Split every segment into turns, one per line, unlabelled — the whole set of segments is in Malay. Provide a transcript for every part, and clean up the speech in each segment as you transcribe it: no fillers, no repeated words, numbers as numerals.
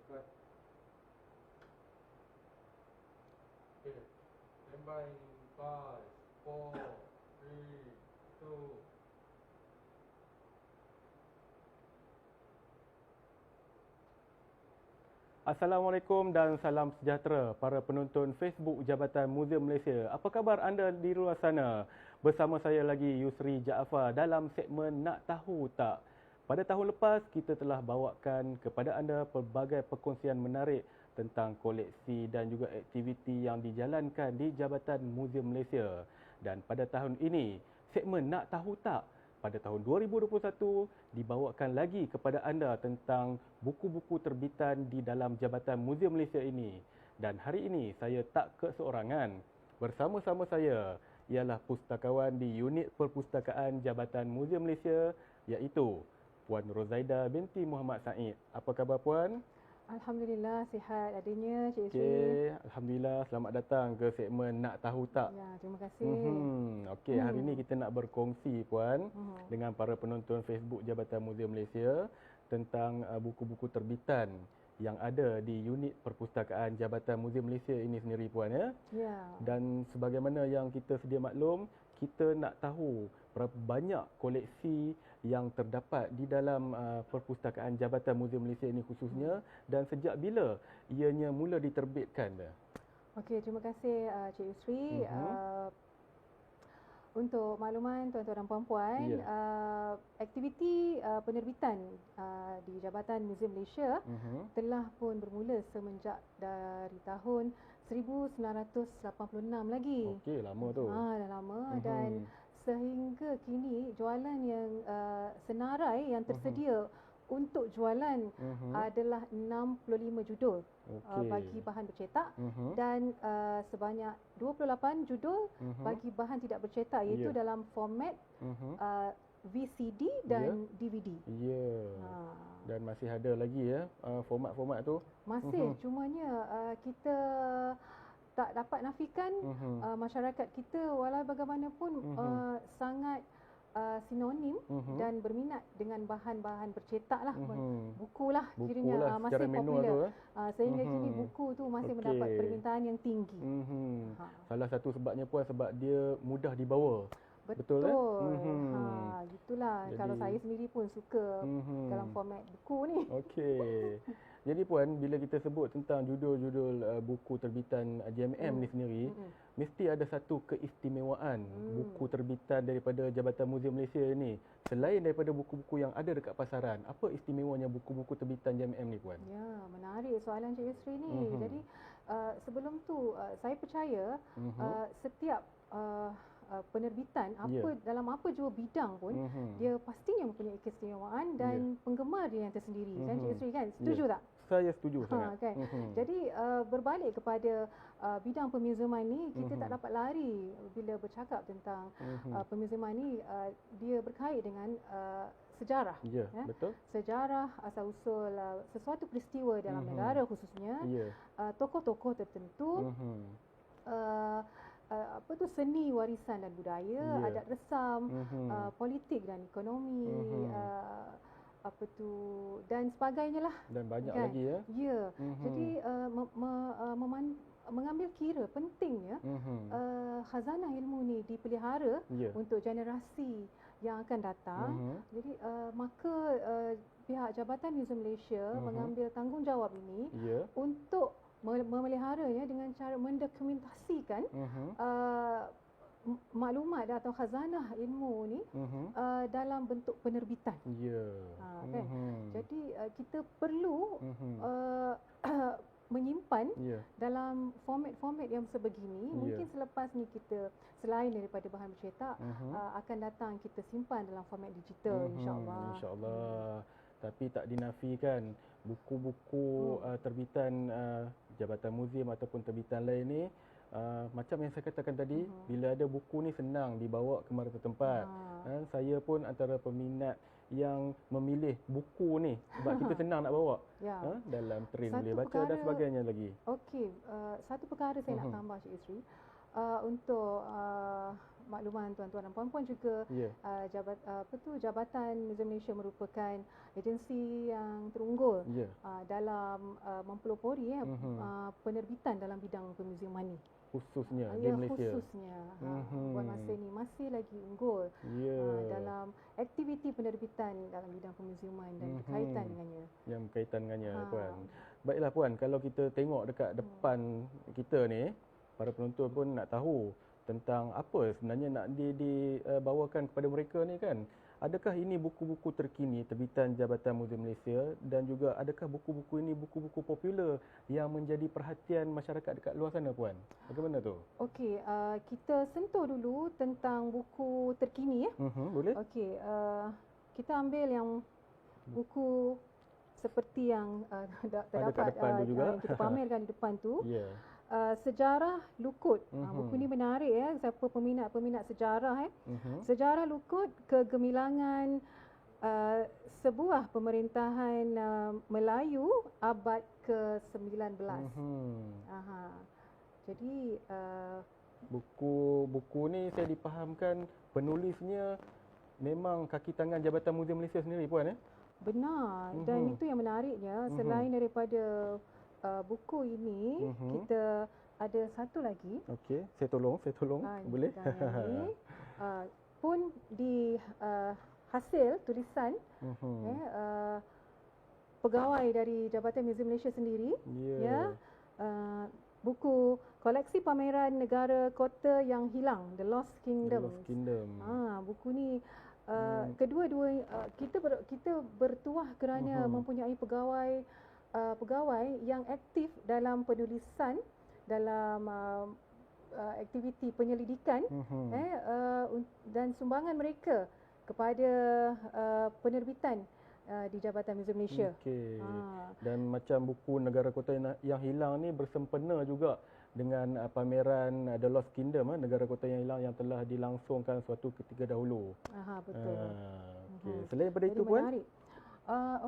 Cut. Okay. Stand by in 5, 4, 3, 2. Assalamualaikum dan salam sejahtera para penonton Facebook Jabatan Muzium Malaysia. Apa khabar anda di luar sana? Bersama saya lagi Yusri Jaafar dalam segmen Nak Tahu Tak. Pada tahun lepas kita telah bawakan kepada anda pelbagai perkongsian menarik tentang koleksi dan juga aktiviti yang dijalankan di Jabatan Muzium Malaysia. Dan pada tahun ini, segmen Nak Tahu Tak pada tahun 2021 dibawakan lagi kepada anda tentang buku-buku terbitan di dalam Jabatan Muzium Malaysia ini. Dan hari ini saya tak keseorangan. Bersama-sama saya ialah pustakawan di Unit Perpustakaan Jabatan Muzium Malaysia iaitu Puan Rozaida binti Muhammad Said. Apa khabar Puan?
Alhamdulillah, sihat adanya Cik Isri.
Okey, alhamdulillah, selamat datang ke segmen Nak Tahu Tak.
Ya, terima kasih.
Okey, hari ini kita nak berkongsi Puan dengan para penonton Facebook Jabatan Muzium Malaysia tentang buku-buku terbitan yang ada di Unit Perpustakaan Jabatan Muzium Malaysia ini sendiri Puan ya.
Ya.
Dan sebagaimana yang kita sedia maklum, kita nak tahu berapa banyak koleksi yang terdapat di dalam Perpustakaan Jabatan Muzium Malaysia ini khususnya dan sejak bila ianya mula diterbitkan.
Okey, terima kasih Cik Yusri. Untuk makluman tuan-tuan dan puan-puan, aktiviti penerbitan di Jabatan Muzium Malaysia telah pun bermula semenjak dari tahun 1986 lagi.
Okey, lama tu.
Dah lama dan sehingga kini jualan yang senarai yang tersedia untuk jualan adalah 65 judul bagi bahan bercetak dan sebanyak 28 judul bagi bahan tidak bercetak iaitu dalam format VCD dan DVD.
Dan masih ada lagi ya format-format tu?
Masih, cumanya kita tak dapat nafikan masyarakat kita walau bagaimanapun sangat sinonim dan berminat dengan bahan-bahan bercetak lah, buku lah kiranya masih popular sehingga kini buku tu masih mendapat permintaan yang tinggi.
Salah satu sebabnya Puan sebab dia mudah dibawa.
Betul. Gitulah. Jadi, kalau saya sendiri pun suka dalam format buku ni.
Okey. Jadi Puan, bila kita sebut tentang judul-judul buku terbitan JMM ni sendiri, mesti ada satu keistimewaan buku terbitan daripada Jabatan Muzium Malaysia ni. Selain daripada buku-buku yang ada dekat pasaran, apa istimewanya buku-buku terbitan JMM ni Puan?
Ya, menarik soalan Cik Yusri ni. Jadi sebelum tu saya percaya setiap penerbitan dalam apa jua bidang pun dia pastinya mempunyai keistimewaan dan penggemar dia yang tersendiri. Kan Cik Yusri kan? Setuju tak?
Saya setuju sangat.
Kan? Jadi berbalik kepada bidang pemuziuman ni, kita tak dapat lari bila bercakap tentang pemuziuman ni, dia berkait dengan sejarah.
Betul.
Sejarah asal-usul sesuatu peristiwa dalam negara khususnya, tokoh-tokoh tertentu, seni warisan dan budaya, adat resam, politik dan ekonomi, dan sebagainya lah.
Dan banyak lagi ya.
Jadi mengambil kira pentingnya khazanah ilmu ni dipelihara untuk generasi yang akan datang. Jadi maka pihak Jabatan Muzium Malaysia mengambil tanggungjawab ini untuk memeliharanya dengan cara mendokumentasikan maklumat atau khazanah ilmu ni dalam bentuk penerbitan. Kan? Jadi kita perlu menyimpan dalam format-format yang sebegini. Mungkin selepas ni kita selain daripada bahan bercetak akan datang kita simpan dalam format digital insya-Allah.
Insya-Allah. Tapi tak dinafikan buku-buku terbitan Jabatan Muzium ataupun terbitan lain ni macam yang saya katakan tadi, bila ada buku ni senang dibawa ke mana tempat. Saya pun antara peminat yang memilih buku ni sebab kita senang nak bawa. Dalam train boleh baca dan sebagainya lagi.
Okey, satu perkara saya nak tambah Cik Isri. Untuk makluman tuan-tuan dan puan-puan juga,
Ya.
Jabatan Muzium Malaysia merupakan agensi yang terunggul
Ya.
dalam mempelopori penerbitan dalam bidang pemuziuman ni.
Khususnya di Malaysia.
Khususnya buat masa ni masih lagi unggul dalam aktiviti penerbitan dalam bidang pemuziuman dan berkaitan dengannya.
Yang berkaitan dengannya, Puan. Baiklah Puan, kalau kita tengok dekat depan kita ni, para penonton pun nak tahu tentang apa sebenarnya nak dibawakan kepada mereka ni kan. Adakah ini buku-buku terkini terbitan Jabatan Muzium Malaysia dan juga adakah buku-buku ini buku-buku popular yang menjadi perhatian masyarakat dekat luar sana, Puan? Bagaimana tu?
Okey, kita sentuh dulu tentang buku terkini ya.
Boleh?
Okey, kita ambil yang buku seperti yang terdapat yang kita pamerkan di depan tu.
Ya.
Sejarah Lukut. Buku ni menarik ya, siapa peminat sejarah Sejarah Lukut, kegemilangan sebuah pemerintahan Melayu abad ke-19. Jadi
buku ni saya dipahamkan penulisnya memang kaki tangan Jabatan Muzium Malaysia sendiri, Puan
Benar. Dan itu yang menariknya, selain daripada buku ini, kita ada satu lagi.
Okey, saya tolong. Boleh?
Ini pun di hasil tulisan pegawai dari Jabatan Muzium Malaysia sendiri. Buku koleksi pameran negara kota yang hilang, The Lost Kingdom. Buku ni kedua-dua kita bertuah kerana mempunyai pegawai yang aktif dalam penulisan, dalam aktiviti penyelidikan dan sumbangan mereka kepada penerbitan di Jabatan Muzium Malaysia.
Okey. Dan macam buku Negara Kota yang Hilang ni bersempena juga dengan pameran The Lost Kingdom, Negara Kota yang Hilang yang telah dilangsungkan suatu ketika dahulu.
Betul.
Okey. Selain daripada itu, Puan?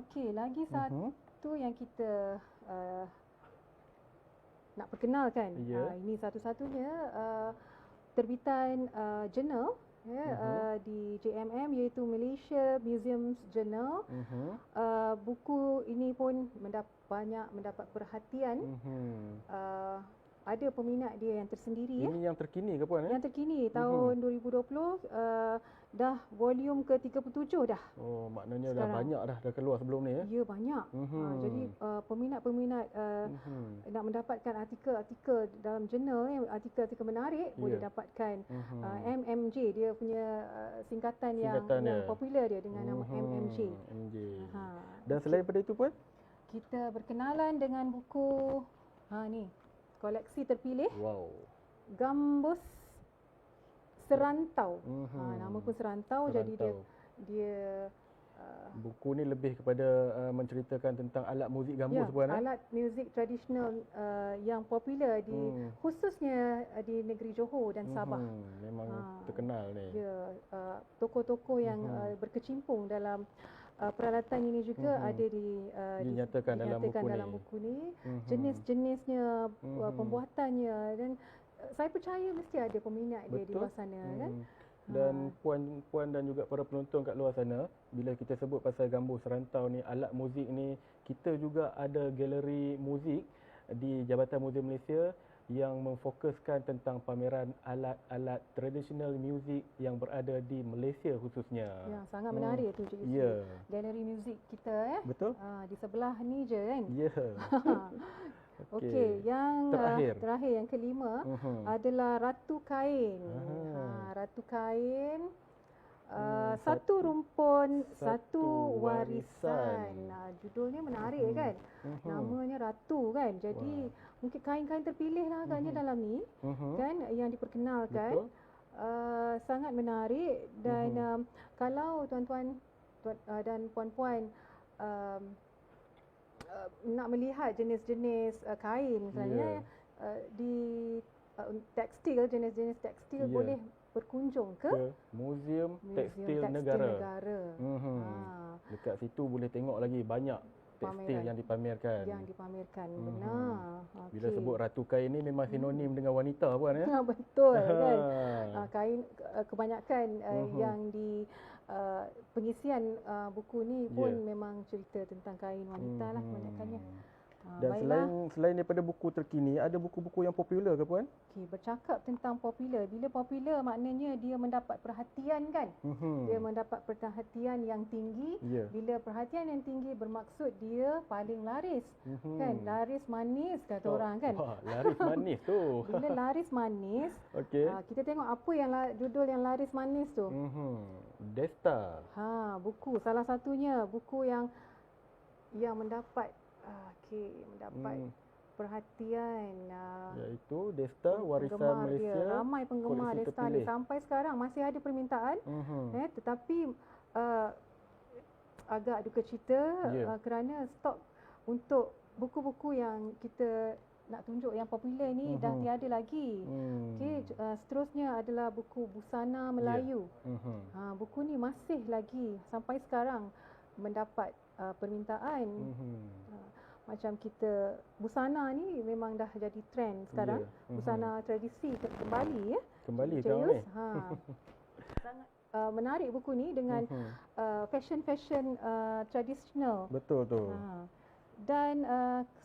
Okey, lagi satu yang kita nak perkenalkan. Ini satu-satunya terbitan jurnal di JMM, iaitu Malaysia Museums Journal. Buku ini pun banyak mendapat perhatian. Ada peminat dia yang tersendiri.
Ini yang terkini ke, Puan?
Yang terkini tahun 2020, dah volume ke-37 dah.
Oh, maknanya sekarang dah banyak dah keluar sebelum ni ya?
Ya, banyak. Jadi peminat-peminat nak mendapatkan artikel-artikel dalam jurnal ni, artikel-artikel menarik, boleh dapatkan. MMJ, dia punya singkatan yang popular dia dengan nama MMJ.
Dan selain daripada itu, Puan?
Kita berkenalan dengan buku ni, koleksi terpilih. Gambus Serantau. Nama pun Serantau. Jadi dia
buku ni lebih kepada menceritakan tentang alat muzik gambus, Puan.
Alat muzik tradisional yang popular khususnya di negeri Johor dan Sabah.
Memang terkenal ni.
Tokoh-tokoh yang berkecimpung dalam peralatan ini juga ada
dinyatakan dalam
buku ni. Jenis-jenisnya, pembuatannya, dan saya percaya mesti ada peminat dia di luar sana kan.
Dan puan dan juga para penonton kat luar sana, bila kita sebut pasal Gambus Serantau ni, alat muzik ni, kita juga ada galeri muzik di Jabatan Muzium Malaysia yang memfokuskan tentang pameran alat-alat tradisional muzik yang berada di Malaysia khususnya.
Ya, sangat menarik tu Cik Yusri. Galeri muzik kita
Betul.
Di sebelah ni je kan.
Ya.
Okey, yang terakhir yang kelima adalah Ratu Kain. Ratu Kain, satu rumpun, satu warisan. Judulnya menarik kan. Namanya Ratu kan. Jadi mungkin kain-kain terpilih lah agaknya dalam ni kan, yang diperkenalkan. Sangat menarik. Dan kalau tuan-tuan dan puan-puan nak melihat jenis-jenis kain misalnya di tekstil, jenis-jenis tekstil, boleh berkunjung ke
Muzium Tekstil Negara. Dekat situ boleh tengok lagi banyak tekstil yang dipamerkan.
Yang dipamerkan, benar.
Bila sebut ratu kain ni memang sinonim dengan wanita puan ya.
Betul kan. Kain kebanyakan yang di pengisian buku ni pun memang cerita tentang kain wanita lah kebanyakannya.
Dan selain daripada buku terkini, ada buku-buku yang popular ke puan?
Okey, bercakap tentang popular. Bila popular maknanya dia mendapat perhatian kan? Dia mendapat perhatian yang tinggi. Bila perhatian yang tinggi bermaksud dia paling laris. Kan? Laris manis kata orang kan?
Wah, laris manis tu.
Bila laris manis, kita tengok apa yang judul yang laris manis tu.
Desta.
Buku salah satunya buku yang mendapat mendapat perhatian
iaitu Desta Warisan Malaysia.
Ramai penggemar Desta ni sampai sekarang masih ada permintaan. Tetapi agak duka cita kerana stok untuk buku-buku yang kita nak tunjuk yang popular ni dah tiada lagi. Seterusnya adalah buku Busana Melayu. Buku ni masih lagi sampai sekarang mendapat permintaan. Macam kita busana ni memang dah jadi trend sekarang. Busana tradisi kembali
Kembali sekarang ni.
Sangat menarik buku ni dengan fashion tradisional.
Betul tu.
Dan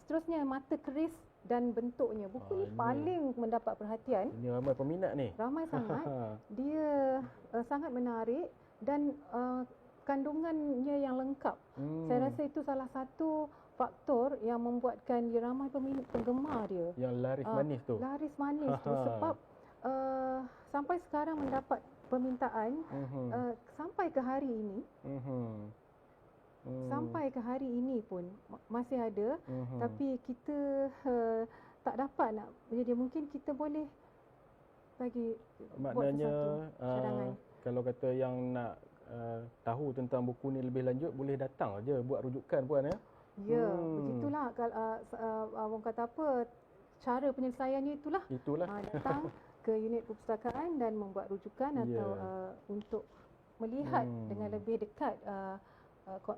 seterusnya mata keris dan bentuknya. Buku ni paling mendapat perhatian.
Ini ramai peminat ni.
Ramai sangat. Dia sangat menarik dan kandungannya yang lengkap. Saya rasa itu salah satu faktor yang membuatkan dia ramai penggemar dia.
Yang laris manis tu.
Laris manis tu sebab sampai sekarang mendapat permintaan sampai ke hari ini. Sampai ke hari ini pun masih ada, tapi kita tak dapat nak. Jadi mungkin kita boleh bagi
maknanya
buat cadangan.
Kalau kata yang nak tahu tentang buku ni lebih lanjut, boleh datang aja buat rujukan puan ya.
Ya, begitulah. Kalau orang kata apa, cara penyelesaiannya itulah. Datang ke unit perpustakaan dan membuat rujukan atau untuk melihat dengan lebih dekat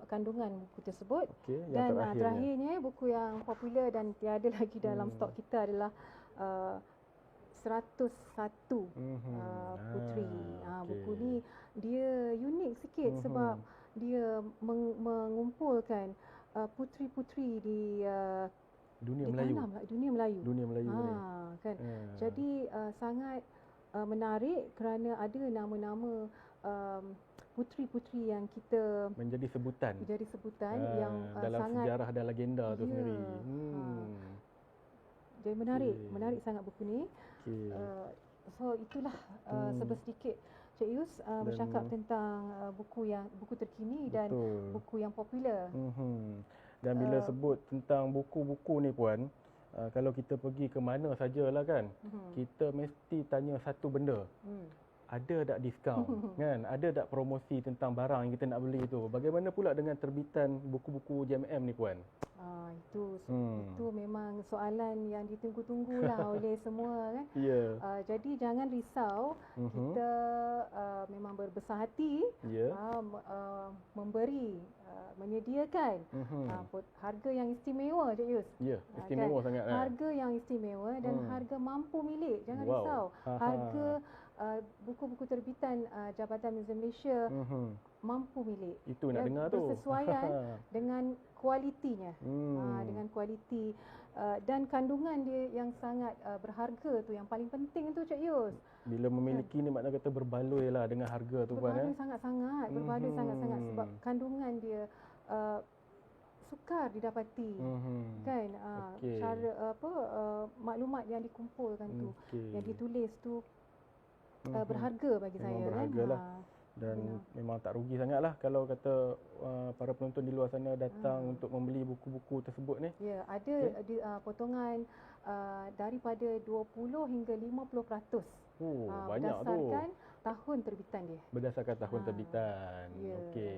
kandungan buku tersebut. Dan terakhirnya buku yang popular dan tiada lagi dalam stok kita adalah 101 Puteri. Buku ni dia unik sikit sebab dia mengumpulkan puteri-puteri di
dunia Melayu.
Kan. Jadi sangat menarik kerana ada nama-nama puteri-puteri yang kita
menjadi sebutan
yang
dalam
sangat
sejarah dan legenda tu sendiri.
Jadi menarik sangat buku ni. So itulah sedikit Cik Yus bercakap tentang buku terkini dan buku yang popular.
Dan bila sebut tentang buku-buku ni puan, kalau kita pergi ke mana sajalah kan, kita mesti tanya satu benda. Ada tak diskaun kan? Ada tak promosi tentang barang yang kita nak beli tu? Bagaimana pula dengan terbitan buku-buku JMM ni puan?
Itu memang soalan yang ditunggu-tunggulah oleh semua kan. Jadi jangan risau, kita memang berbesar hati memberi menyediakan harga yang istimewa Cik Yus.
Istimewa
kan?
Sangat
harga yang istimewa dan harga mampu milik. Jangan risau. Harga buku-buku terbitan Jabatan Muzium Malaysia mampu milik.
Itu nak dengar tu.
Bersesuaian dengan kualitinya. Dengan kualiti dan kandungan dia yang sangat berharga tu yang paling penting tu Cik Yus.
Bila memiliki ni makna kata berbaloi lah dengan harga tu puan.
Berbaloi sangat-sangat, berbaloi sangat-sangat sebab kandungan dia sukar didapati. Kan cara maklumat yang dikumpulkan tu, yang ditulis tu berharga bagi
memang
saya
berhargalah. Dan memang tak rugi sangatlah kalau kata para penonton di luar sana datang untuk membeli buku-buku tersebut ni.
Ya, ada potongan daripada 20 hingga 50%.
Banyak
berdasarkan tahun terbitan dia.
Berdasarkan tahun terbitan. Okey.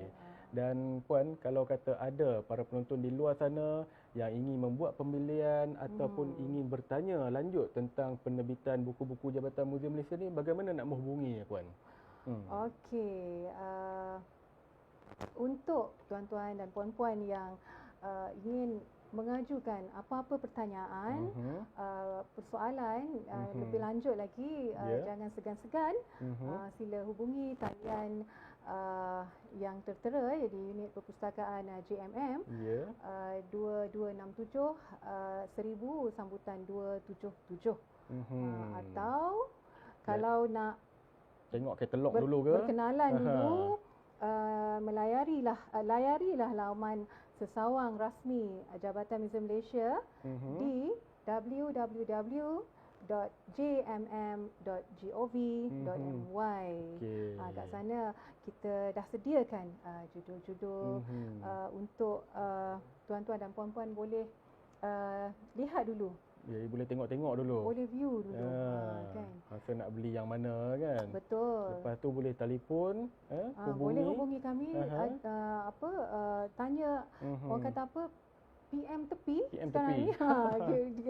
Dan puan, kalau kata ada para penonton di luar sana yang ingin membuat pembelian ataupun ingin bertanya lanjut tentang penerbitan buku-buku Jabatan Muzium Malaysia ni, bagaimana nak menghubungi puan?
Okey, untuk tuan-tuan dan puan-puan yang ingin mengajukan apa-apa pertanyaan, persoalan lebih lanjut lagi, jangan segan-segan, sila hubungi talian yang tertera di unit perpustakaan JMM, 2267 1000 sambutan 277. Atau kalau nak
tengok katalog dulu ke,
berkenalan dulu, layarilah laman sesawang rasmi Jabatan Muzium Malaysia di www.jmm.gov.my. Kat sana kita dah sediakan judul-judul untuk tuan-tuan dan puan-puan boleh lihat dulu.
Ya, boleh tengok-tengok dulu.
Boleh view dulu. Kan?
Masa nak beli yang mana kan.
Betul.
Lepas tu boleh telefon,
boleh hubungi kami, tanya, orang kata apa, PM tepi sekarang ni.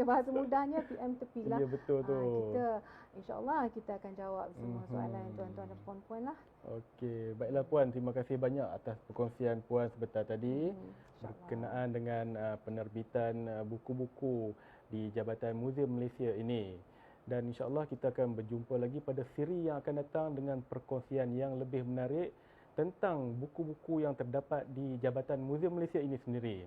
Bahasa mudahnya PM tepi lah.
Ya, betul tu.
Kita insya-Allah kita akan jawab semua soalan tuan-tuan dan puan-puan lah.
Okey, baiklah puan, terima kasih banyak atas perkongsian puan sebentar tadi berkenaan dengan penerbitan buku-buku di Jabatan Muzium Malaysia ini. Dan insya-Allah kita akan berjumpa lagi pada siri yang akan datang dengan perkongsian yang lebih menarik tentang buku-buku yang terdapat di Jabatan Muzium Malaysia ini sendiri.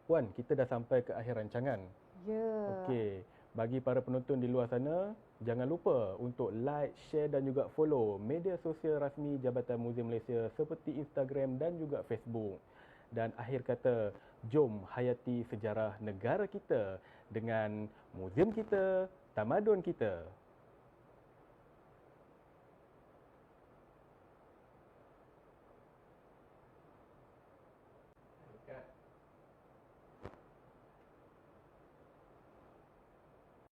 Puan, kita dah sampai ke akhir rancangan.
Ya.
Okey, bagi para penonton di luar sana, jangan lupa untuk like, share dan juga follow media sosial rasmi Jabatan Muzium Malaysia seperti Instagram dan juga Facebook. Dan akhir kata, jom hayati sejarah negara kita dengan muzium kita, tamadun kita.